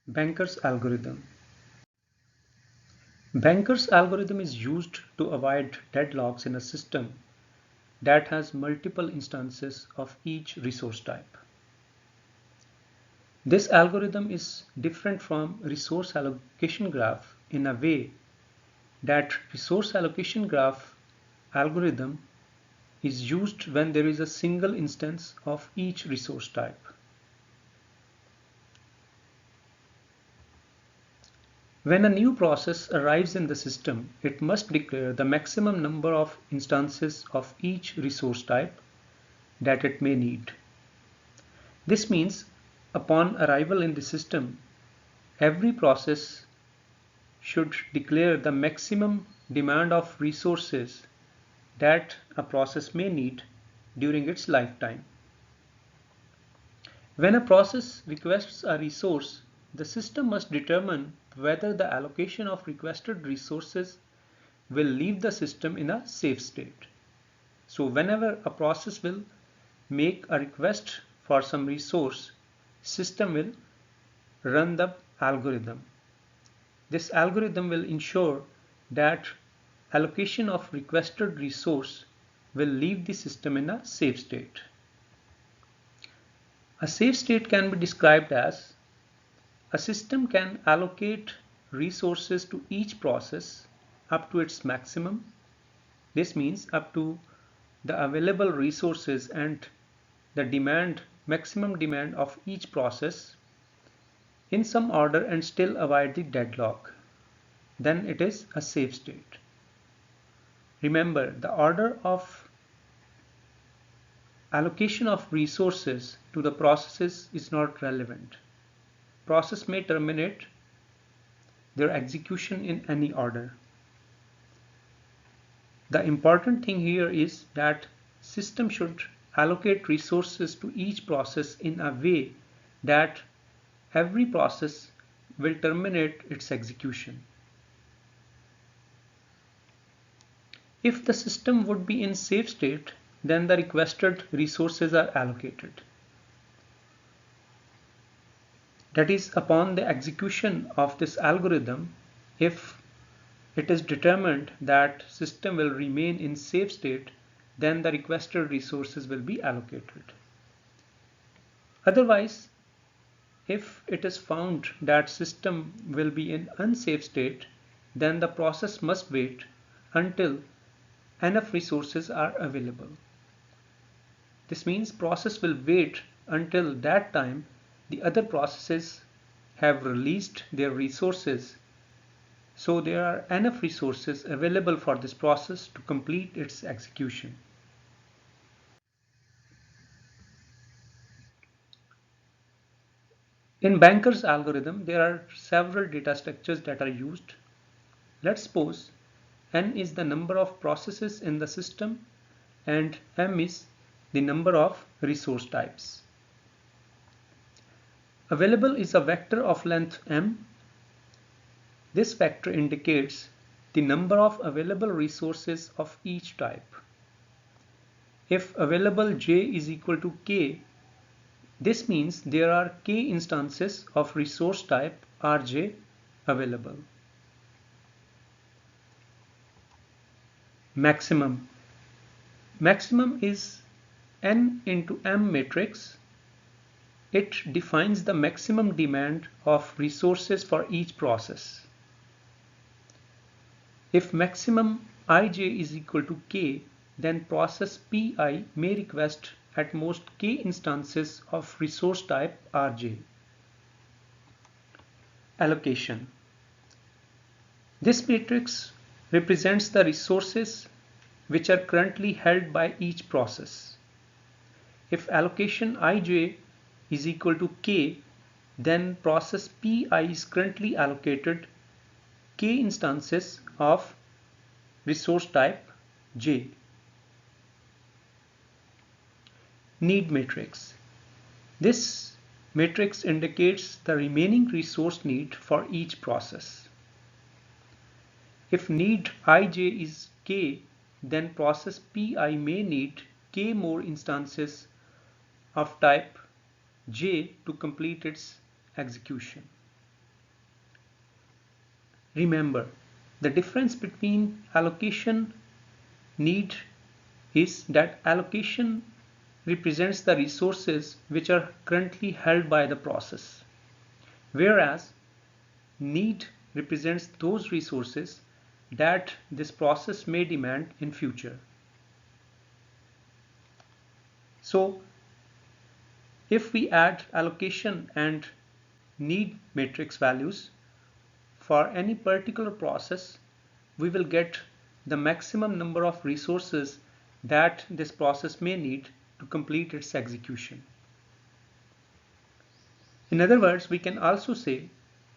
Banker's algorithm. Banker's algorithm is used to avoid deadlocks in a system that has multiple instances of each resource type. This algorithm is different from resource allocation graph in a way that resource allocation graph algorithm is used when there is a single instance of each resource type. When a new process arrives in the system, it must declare the maximum number of instances of each resource type that it may need. This means upon arrival in the system, every process should declare the maximum demand of resources that a process may need during its lifetime. When a process requests a resource, the system must determine whether the allocation of requested resources will leave the system in a safe state. So whenever a process will make a request for some resource, system will run the algorithm. This algorithm will ensure that allocation of requested resource will leave the system in a safe state. A safe state can be described as a system can allocate resources to each process up to its maximum. This means up to the available resources and the maximum demand of each process in some order and still avoid the deadlock. Then it is a safe state. Remember, the order of allocation of resources to the processes is not relevant. Process may terminate their execution in any order. The important thing here is that system should allocate resources to each process in a way that every process will terminate its execution. If the system would be in safe state, then the requested resources are allocated. That is, upon the execution of this algorithm, if it is determined that system will remain in safe state, then the requested resources will be allocated. Otherwise, if it is found that system will be in unsafe state, then the process must wait until enough resources are available. This means process will wait until that time the other processes have released their resources, so there are enough resources available for this process to complete its execution. In Banker's algorithm, there are several data structures that are used. Let's suppose n is the number of processes in the system and m is the number of resource types. Available is a vector of length m. This vector indicates the number of available resources of each type. If available j is equal to k, this means there are k instances of resource type Rj available. Maximum. Maximum is n into m matrix. It defines the maximum demand of resources for each process. If maximum ij is equal to k, then process pi may request at most k instances of resource type Rj. Allocation. This matrix represents the resources which are currently held by each process. If allocation ij is equal to k, then process pi is currently allocated k instances of resource type j. Need matrix. This matrix indicates the remaining resource need for each process. If need ij is k, then process pi may need k more instances of type j to complete its execution. Remember, the difference between allocation need is that allocation represents the resources which are currently held by the process, whereas need represents those resources that this process may demand in future. So if we add allocation and need matrix values for any particular process, we will get the maximum number of resources that this process may need to complete its execution. In other words, we can also say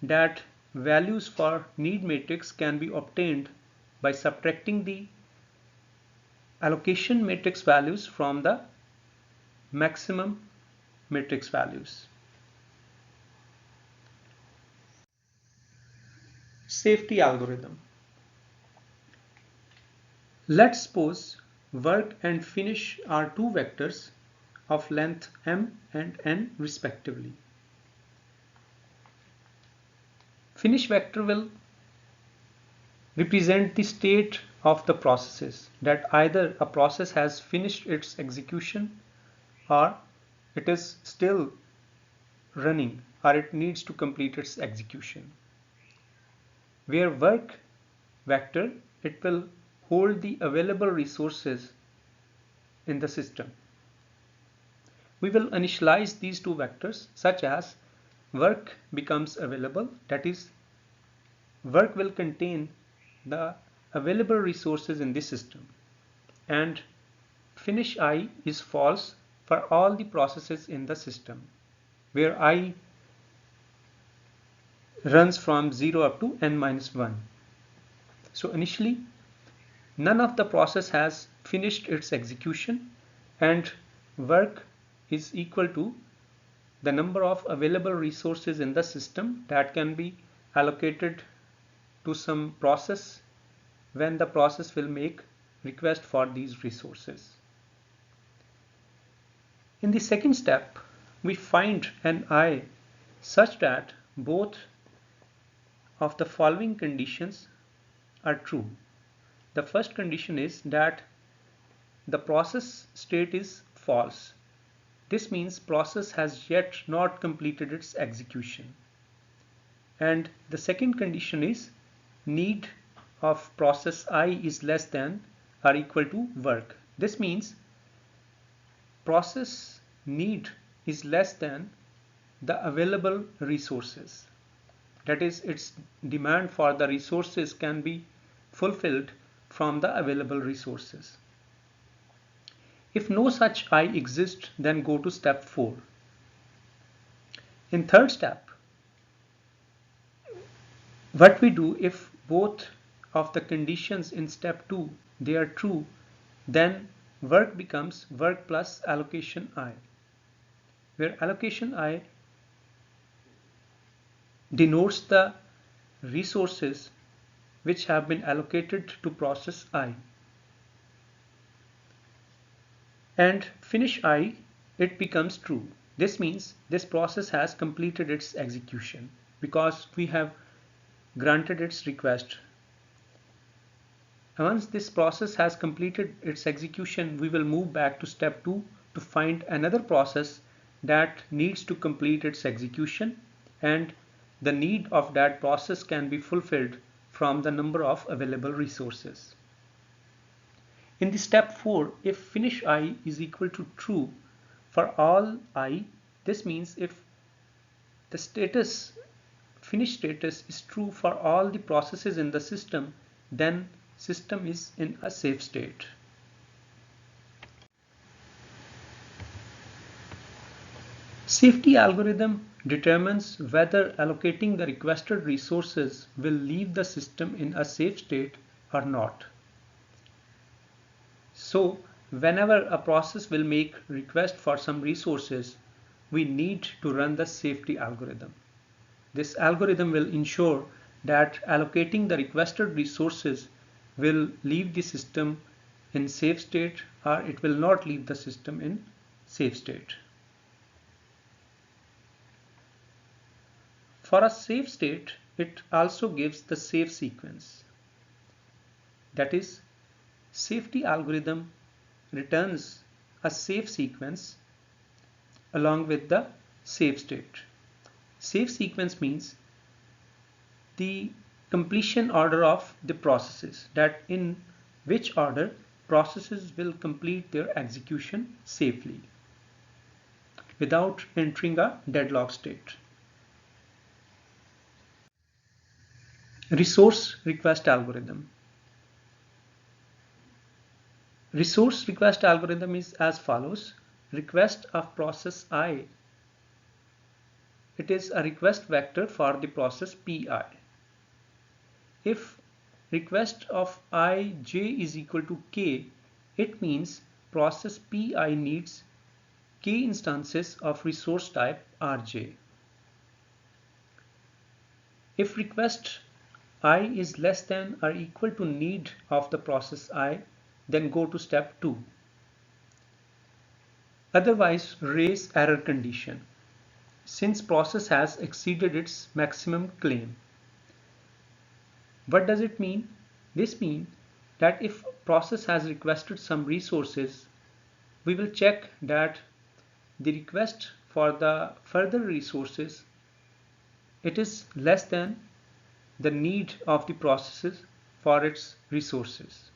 that values for need matrix can be obtained by subtracting the allocation matrix values from the maximum matrix values. Safety algorithm. Let's suppose work and finish are two vectors of length m and n respectively. Finish vector will represent the state of the processes, that either a process has finished its execution or it is still running or it needs to complete its execution. Where work vector, it will hold the available resources in the system. We will initialize these two vectors such as work becomes available, that is, work will contain the available resources in the system, and finish I is false for all the processes in the system where I runs from 0 up to n-1. So initially none of the process has finished its execution and work is equal to the number of available resources in the system that can be allocated to some process when the process will make request for these resources. In the second step, we find an I such that both of the following conditions are true. The first condition is that the process state is false. This means process has yet not completed its execution. And the second condition is need of process I is less than or equal to work. This means process need is less than the available resources. That is, its demand for the resources can be fulfilled from the available resources. If no such I exists, then go to step 4. In third step, what we do, if both of the conditions in step 2 they are true, then work becomes work plus allocation I, where allocation I denotes the resources which have been allocated to process I. And finish I, it becomes true. This means this process has completed its execution because we have granted its request. And once this process has completed its execution, we will move back to step 2 to find another process that needs to complete its execution, and the need of that process can be fulfilled from the number of available resources. In the step 4, if finish I is equal to true for all I, this means if the status finish status is true for all the processes in the system, then system is in a safe state. Safety algorithm determines whether allocating the requested resources will leave the system in a safe state or not. So whenever a process will make request for some resources, we need to run the safety algorithm. This algorithm will ensure that allocating the requested resources will leave the system in safe state or it will not leave the system in safe state. For a safe state, it also gives the safe sequence. That is, safety algorithm returns a safe sequence along with the safe state. Safe sequence means the completion order of the processes, that in which order processes will complete their execution safely without entering a deadlock state. Resource request algorithm. Resource request algorithm is as follows. Request of process I. It is a request vector for the process Pi. If request of ij is equal to k, it means process Pi needs k instances of resource type Rj. If request I is less than or equal to need of the process I, then go to step 2. Otherwise, raise error condition, since process has exceeded its maximum claim. What does it mean? This means that if process has requested some resources, we will check that the request for the further resources, it is less than the need of the processes for its resources.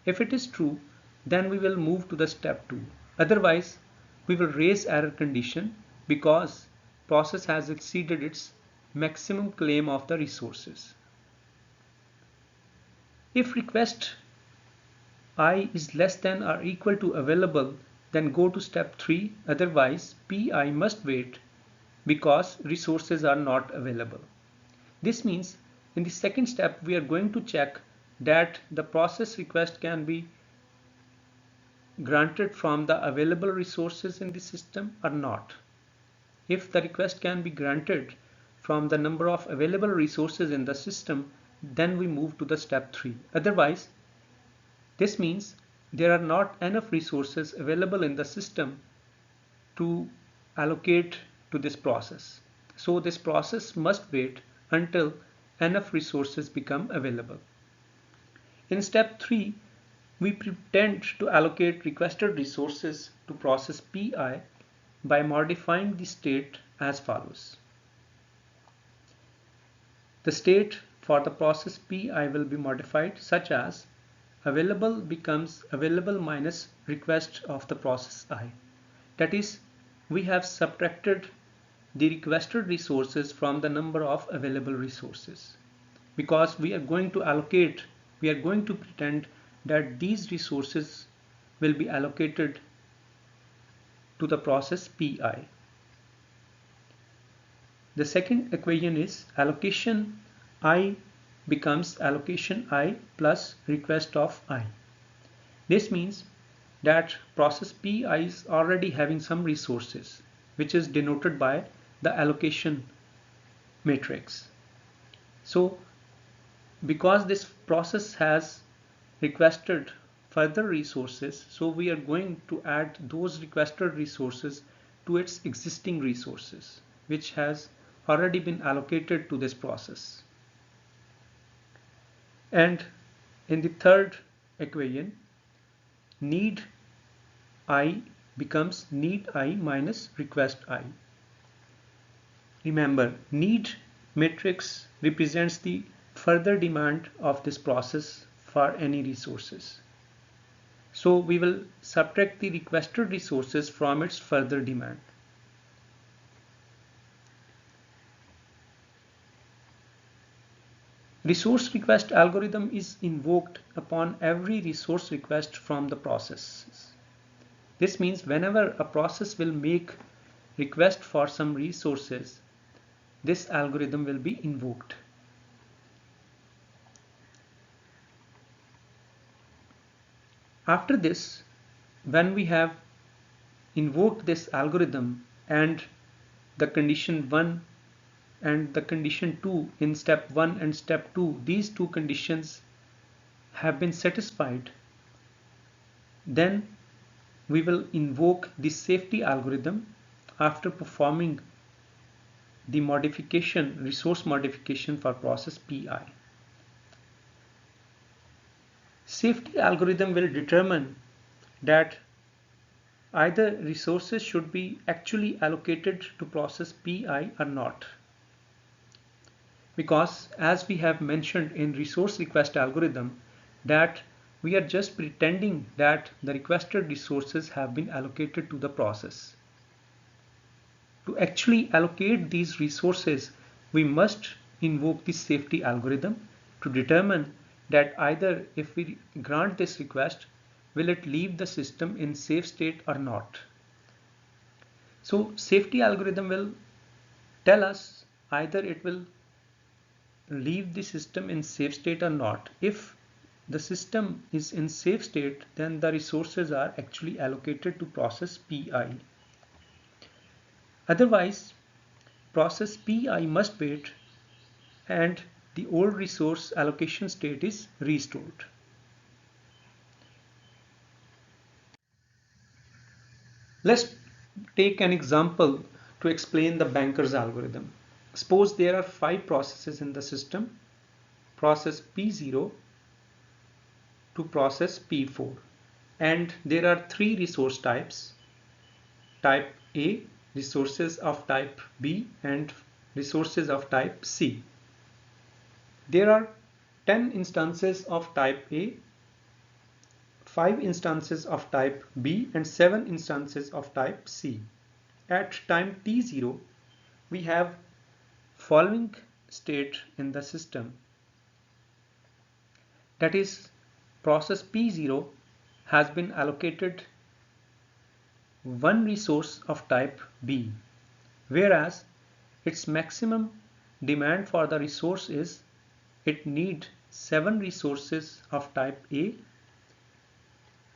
If it is true, then we will move to the step 2. Otherwise, we will raise error condition because process has exceeded its maximum claim of the resources. If request I is less than or equal to available, then go to step 3. Otherwise, Pi must wait because resources are not available. This means in the second step, we are going to check that the process request can be granted from the available resources in the system or not. If the request can be granted from the number of available resources in the system, then we move to the step 3. Otherwise, this means there are not enough resources available in the system to allocate to this process. So this process must wait until enough resources become available. In step 3, we pretend to allocate requested resources to process Pi by modifying the state as follows. The state for the process Pi will be modified such as available becomes available minus request of the process I. That is, we have subtracted the requested resources from the number of available resources, because we are going to pretend that these resources will be allocated to the process Pi. The second equation is allocation I becomes allocation I plus request of I. This means that process Pi is already having some resources, which is denoted by the allocation matrix. So because this process has requested further resources, so we are going to add those requested resources to its existing resources, which has already been allocated to this process. And in the third equation, need I becomes need I minus request I. Remember, need matrix represents the further demand of this process for any resources. So we will subtract the requested resources from its further demand. Resource request algorithm is invoked upon every resource request from the processes. This means whenever a process will make request for some resources, this algorithm will be invoked. After this, when we have invoked this algorithm and the condition 1 and the condition 2 in step 1 and step 2, these two conditions have been satisfied, then we will invoke the safety algorithm after performing the resource modification for process Pi. Safety algorithm will determine that either resources should be actually allocated to process Pi or not. Because as we have mentioned in resource request algorithm, that we are just pretending that the requested resources have been allocated to the process. To actually allocate these resources, we must invoke the safety algorithm to determine that either if we grant this request, will it leave the system in safe state or not. So safety algorithm will tell us either it will leave the system in safe state or not. If the system is in safe state, then the resources are actually allocated to process Pi. Otherwise, process Pi must wait and the old resource allocation state is restored. Let's take an example to explain the banker's algorithm. Suppose there are 5 processes in the system, process P0 to process P4, and there are 3 resource types, type A, resources of type B, and resources of type C. There are 10 instances of type A, 5 instances of type B, and 7 instances of type C. At time t0, we have following state in the system. That is, process P0 has been allocated one resource of type B, whereas its maximum demand for the resource is it needs 7 resources of type A,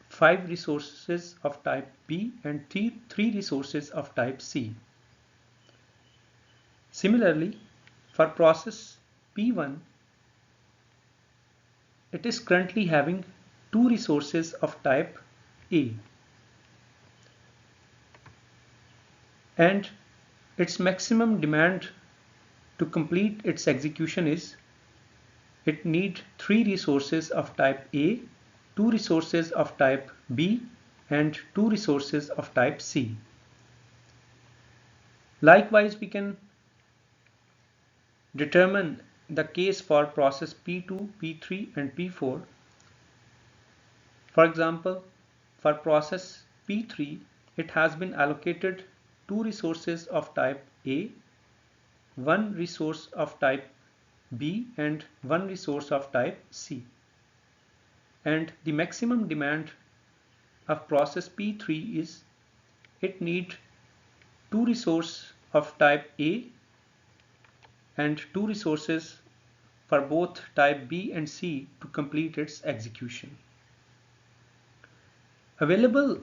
5 resources of type B, and 3 resources of type C. Similarly, for process P1, it is currently having 2 resources of type A, and its maximum demand to complete its execution is it needs 3 resources of type A, 2 resources of type B, and 2 resources of type C. Likewise, we can determine the case for process P2, P3, and P4. For example, for process P3, it has been allocated 2 resources of type A, 1 resource of type B, and 1 resource of type C. And the maximum demand of process P3 is it needs 2 resources of type A and 2 resources for both type B and C to complete its execution. Available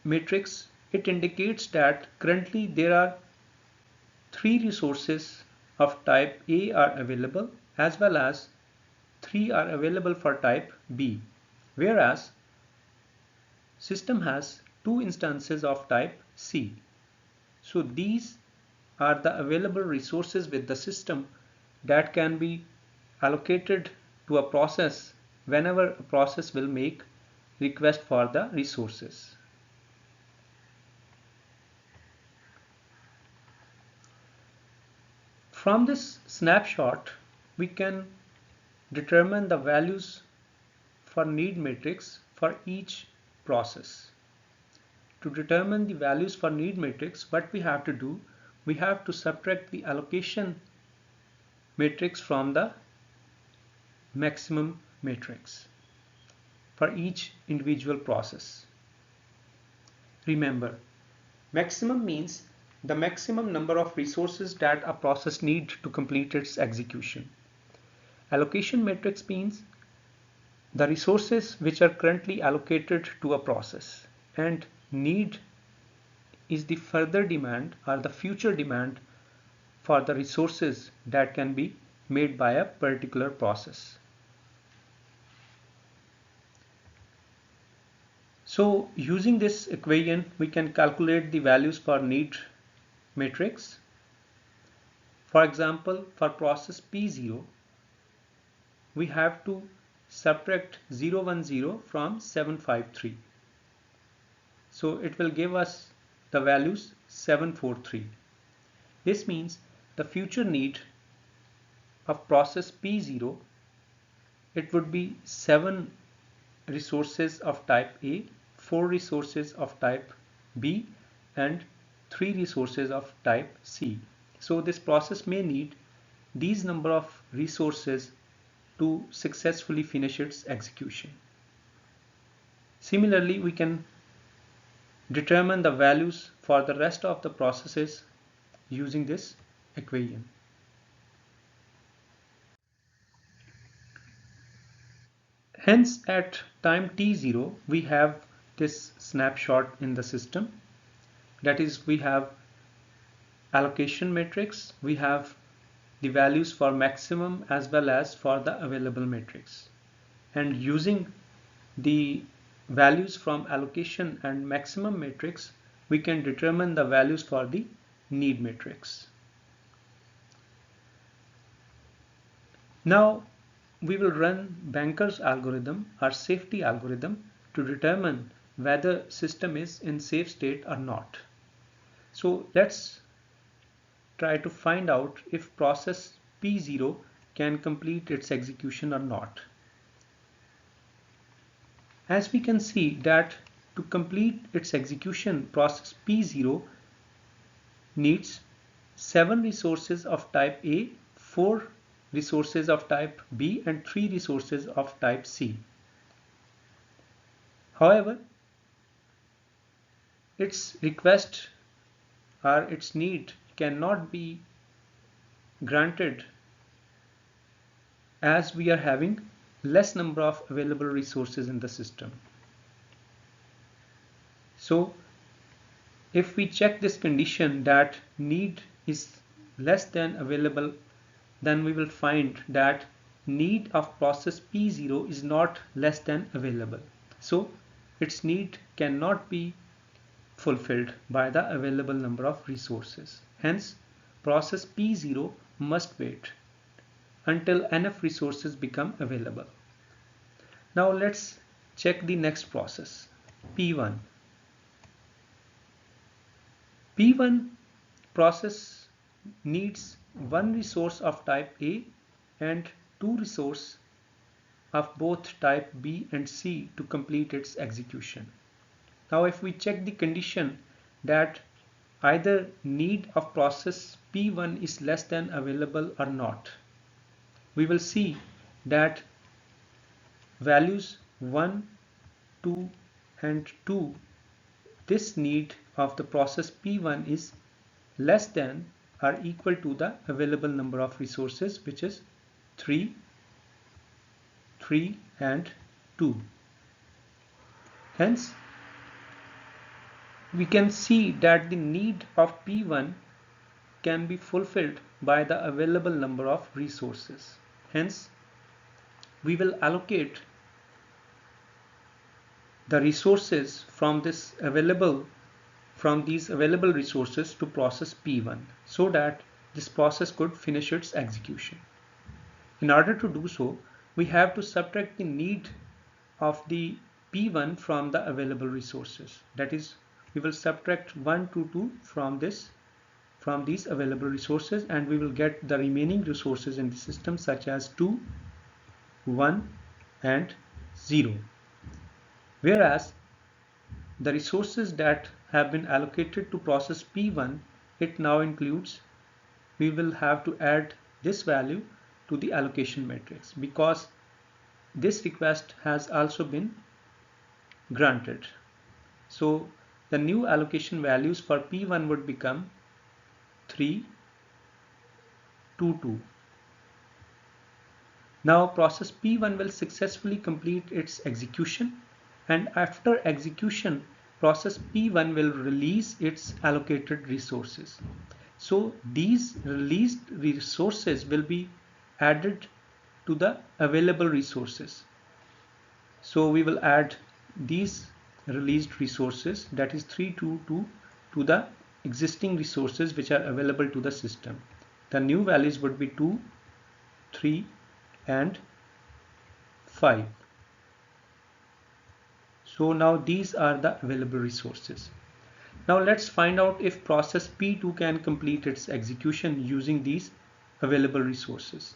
matrix, it indicates that currently there are 3 resources of type A are available, as well as 3 are available for type B, whereas system has 2 instances of type C. So these are the available resources with the system that can be allocated to a process whenever a process will make request for the resources. From this snapshot, we can determine the values for need matrix for each process. To determine the values for need matrix, what we have to do, we have to subtract the allocation matrix from the maximum matrix for each individual process. Remember, maximum means the maximum number of resources that a process needs to complete its execution. Allocation matrix means the resources which are currently allocated to a process, and need is the further demand or the future demand for the resources that can be made by a particular process. So using this equation, we can calculate the values for need matrix. For example, for process P0, we have to subtract 010 from 753. So it will give us the values 743. This means the future need of process P0, it would be 7 resources of type A, 4 resources of type B, and 3 resources of type C. So this process may need these number of resources to successfully finish its execution. Similarly, we can determine the values for the rest of the processes using this equation. Hence, at time t0, we have this snapshot in the system. That is, we have allocation matrix, we have the values for maximum as well as for the available matrix. And using the values from allocation and maximum matrix, we can determine the values for the need matrix. Now we will run Banker's algorithm, our safety algorithm, to determine whether system is in safe state or not. So let's try to find out if process P0 can complete its execution or not. As we can see that to complete its execution, process P0 needs 7 resources of type A, 4 resources of type B, and 3 resources of type C. However, its request or its need cannot be granted as we are having less number of available resources in the system. So if we check this condition that need is less than available, then we will find that need of process P0 is not less than available. So its need cannot be fulfilled by the available number of resources. Hence, process P0 must wait until enough resources become available. Now let's check the next process, P1. P1 process needs 1 resource of type A and 2 resources of both type B and C to complete its execution. Now if we check the condition that either need of process P1 is less than available or not, we will see that values 1, 2 and 2, this need of the process P1 is less than or equal to the available number of resources, which is 3, 3 and 2. Hence, we can see that the need of P1 can be fulfilled by the available number of resources. Hence, we will allocate the resources from these available resources to process P1 so that this process could finish its execution. In order to do so, we have to subtract the need of the P1 from the available resources. That is, we will subtract 1 to 2 from these available resources, and we will get the remaining resources in the system such as 2, 1 and 0. Whereas the resources that have been allocated to process P1, it now includes, we will have to add this value to the allocation matrix because this request has also been granted. So the new allocation values for P1 would become 3, 2, 2. Now process P1 will successfully complete its execution, and after execution process P1 will release its allocated resources. So these released resources will be added to the available resources. So we will add these released resources, that is 3, 2, 2, to the existing resources which are available to the system. the new values would be 2, 3 and 5. So now these are the available resources. Now let's find out if process P2 can complete its execution using these available resources.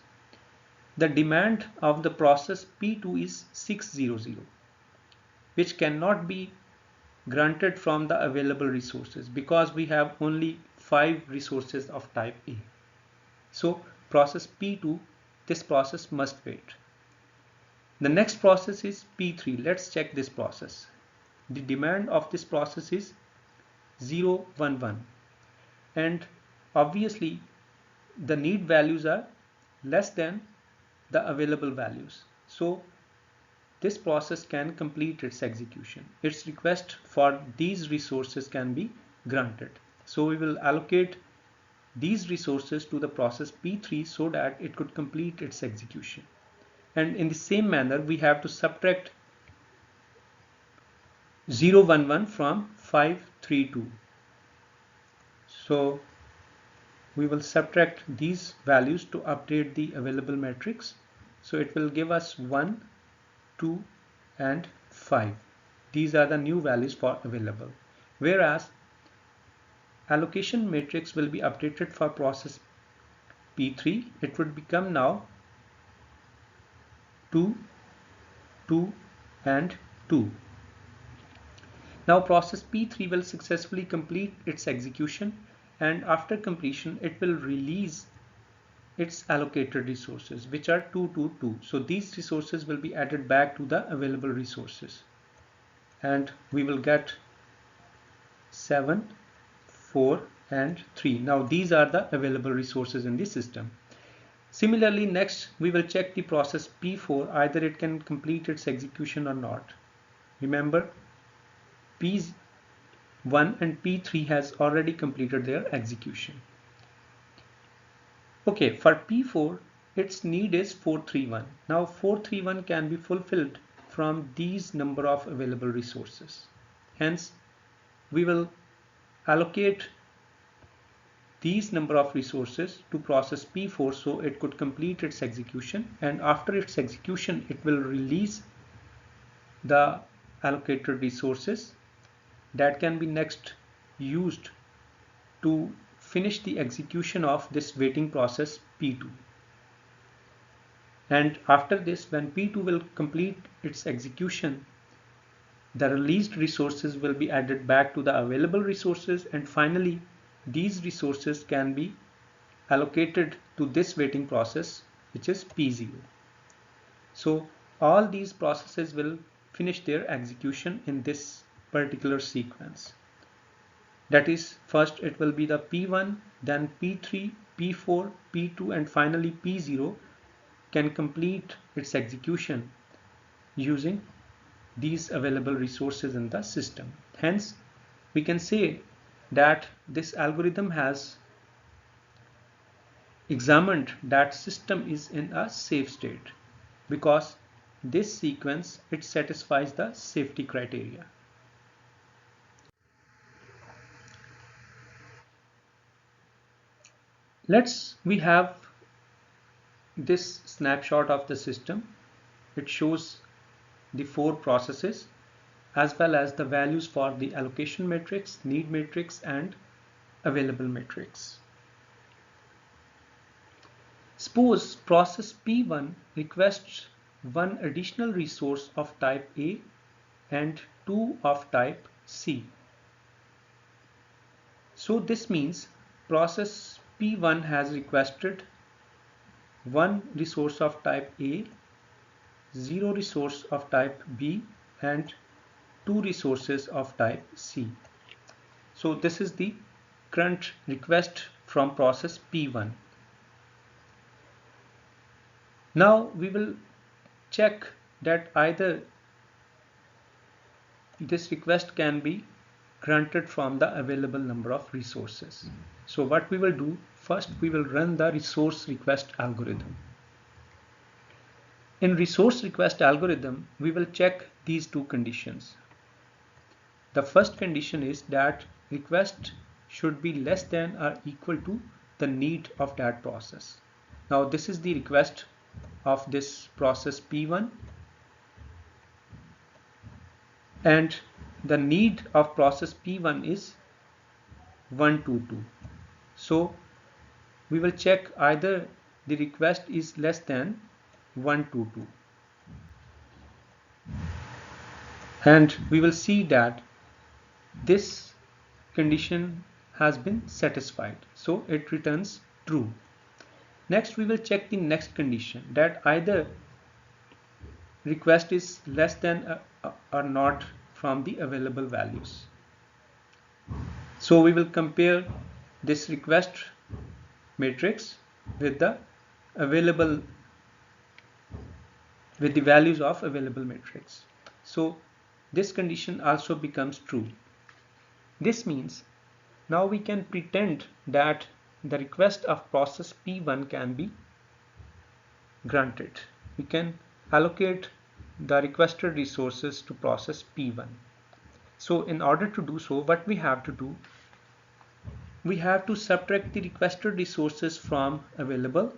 The demand of the process P2 is 600, which cannot be granted from the available resources because we have only 5 resources of type A. So process P2, this process must wait. The next process is P3. Let's check this process. The demand of this process is 011, and obviously the need values are less than the available values. So this process can complete its execution. Its request for these resources can be granted. So we will allocate these resources to the process P3 so that it could complete its execution. And in the same manner, we have to subtract 011 from 532. So we will subtract these values to update the available matrix. So it will give us 1, 2 and 5. These are the new values for available. Whereas allocation matrix will be updated for process P3. It would become now 2, 2 and 2. Now process P3 will successfully complete its execution, and after completion it will release its allocated resources, which are 2, 2, 2. So these resources will be added back to the available resources, and we will get 7, 4 and 3. Now these are the available resources in the system. Similarly, next we will check the process P4, either it can complete its execution or not. Remember, P1 and P3 has already completed their execution. Okay, for P4, its need is 431. Now 431 can be fulfilled from these number of available resources. Hence, we will allocate these number of resources to process P4 so it could complete its execution, and after its execution it will release the allocated resources that can be next used to finish the execution of this waiting process P2. And after this, when P2 will complete its execution, the released resources will be added back to the available resources, and finally these resources can be allocated to this waiting process, which is P0. So all these processes will finish their execution in this particular sequence. That is, first it will be the P1, then P3, P4, P2 and finally P0 can complete its execution using these available resources in the system. Hence, we can say that this algorithm has examined that system is in a safe state because this sequence, it satisfies the safety criteria. We have this snapshot of the system. It shows the 4 processes as well as the values for the allocation matrix, need matrix and available matrix. Suppose process P1 requests one additional resource of type A and 2 of type C. So this means process P1 has requested one resource of type A, 0 resource of type B and 2 resources of type C. So this is the current request from process P1. Now we will check that either this request can be granted from the available number of resources. So what we will do, first we will run the resource request algorithm. In resource request algorithm, we will check these 2 conditions. The first condition is that request should be less than or equal to the need of that process. Now this is the request of this process P1, and the need of process P1 is 122. So we will check either the request is less than 122, and we will see that this condition has been satisfied, so it returns true. Next we will check the next condition, that either request is less than or not from the available values. So we will compare this request matrix with the values of available matrix. So this condition also becomes true. This means now we can pretend that the request of process P1 can be granted. We can allocate the requested resources to process P1. So in order to do so, what we have to do, we have to subtract the requested resources from available.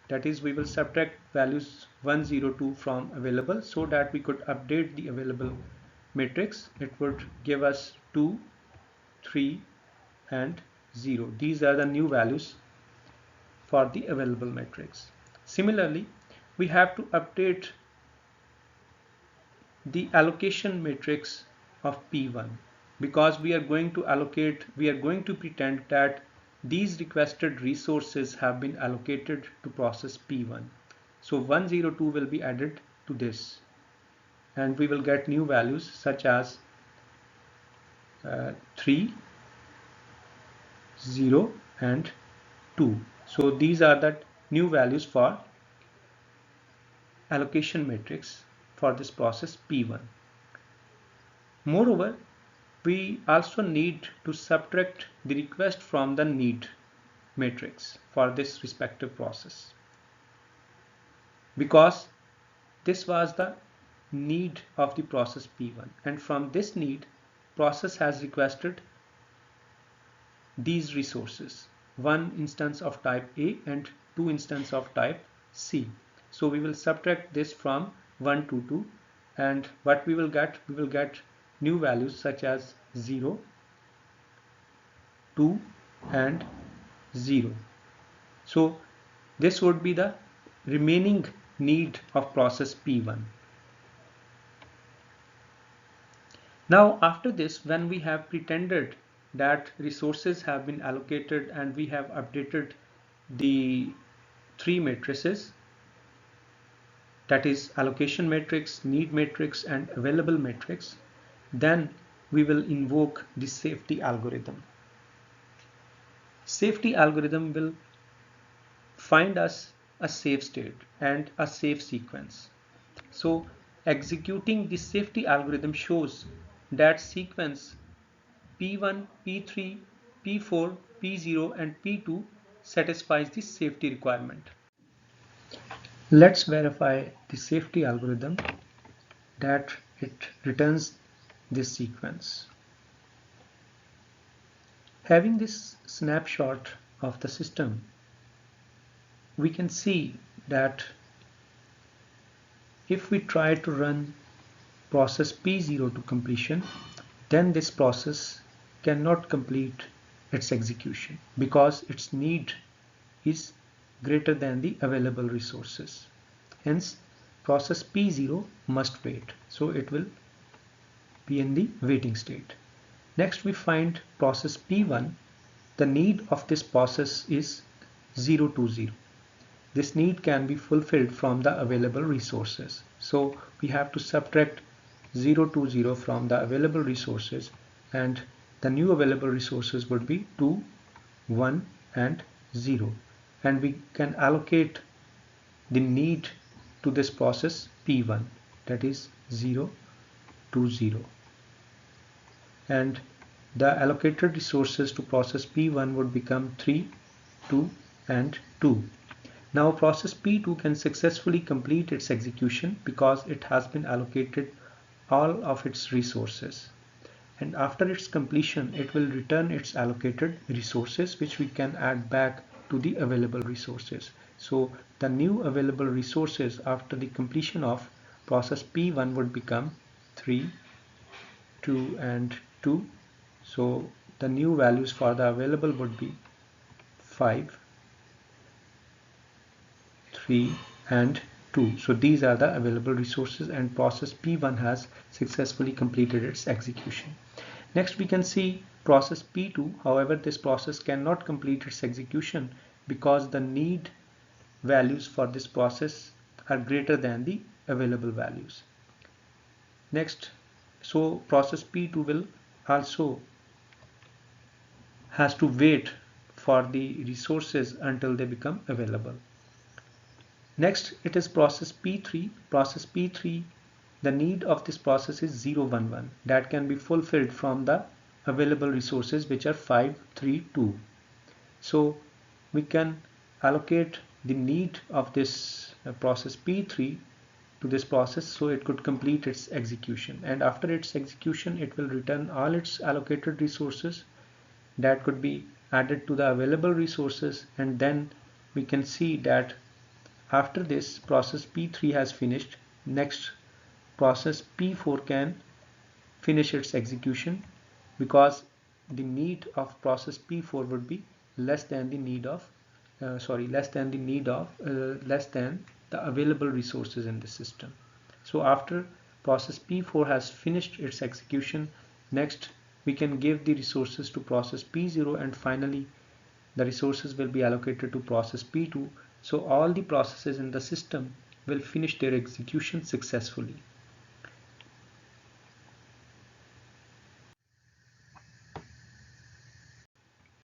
That is, we will subtract values 102 from available so that we could update the available matrix. It would give us 2, 3 and 0. These are the new values for the available matrix. Similarly, we have to update the allocation matrix of P1, because we are going to pretend that these requested resources have been allocated to process P1. So 102 will be added to this, and we will get new values such as 3, 0 and 2. So these are the new values for allocation matrix for this process P1. Moreover, we also need to subtract the request from the need matrix for this respective process, because this was the need of the process P1, and from this need process has requested these resources, one instance of type A and two instances of type C. So we will subtract this from 1 to 2, and what we will get new values such as 0, 2 and 0. So this would be the remaining need of process P1. Now after this, when we have pretended that resources have been allocated and we have updated the three matrices, that is allocation matrix, need matrix and available matrix, then we will invoke the safety algorithm. Safety algorithm will find us a safe state and a safe sequence. So executing the safety algorithm shows that sequence P1, P3, P4, P0 and P2 satisfies the safety requirement. Let's verify the safety algorithm that it returns this sequence. Having this snapshot of the system, we can see that if we try to run process P0 to completion, then this process cannot complete its execution because its need is greater than the available resources. Hence, process P0 must wait. So it will be in the waiting state. Next, we find process P1. The need of this process is 020. This need can be fulfilled from the available resources. So we have to subtract 020 from the available resources, and the new available resources would be 2, 1 and 0. And we can allocate the need to this process P1, that is 020. And the allocated resources to process P1 would become 3, 2 and 2. Now process P2 can successfully complete its execution because it has been allocated all of its resources. And after its completion, it will return its allocated resources, which we can add back to the available resources. So the new available resources after the completion of process P1 would become 3, 2 and 2. So the new values for the available would be 5, 3 and 2. So these are the available resources, and process P1 has successfully completed its execution. Next we can see process P2. However, this process cannot complete its execution because the need values for this process are greater than the available values. Next, so process P2 will also has to wait for the resources until they become available. Next, it is process P3. Process P3, the need of this process is 0, 1, 1. That can be fulfilled from the available resources, which are 5, 3, 2. So we can allocate the need of this process P3 to this process so it could complete its execution, and after its execution it will return all its allocated resources that could be added to the available resources. And then we can see that after this process P3 has finished, next process P4 can finish its execution because the need of process P4 would be less than the need of less than the available resources in the system. So after process P4 has finished its execution, next we can give the resources to process P0, and finally the resources will be allocated to process P2. So all the processes in the system will finish their execution successfully.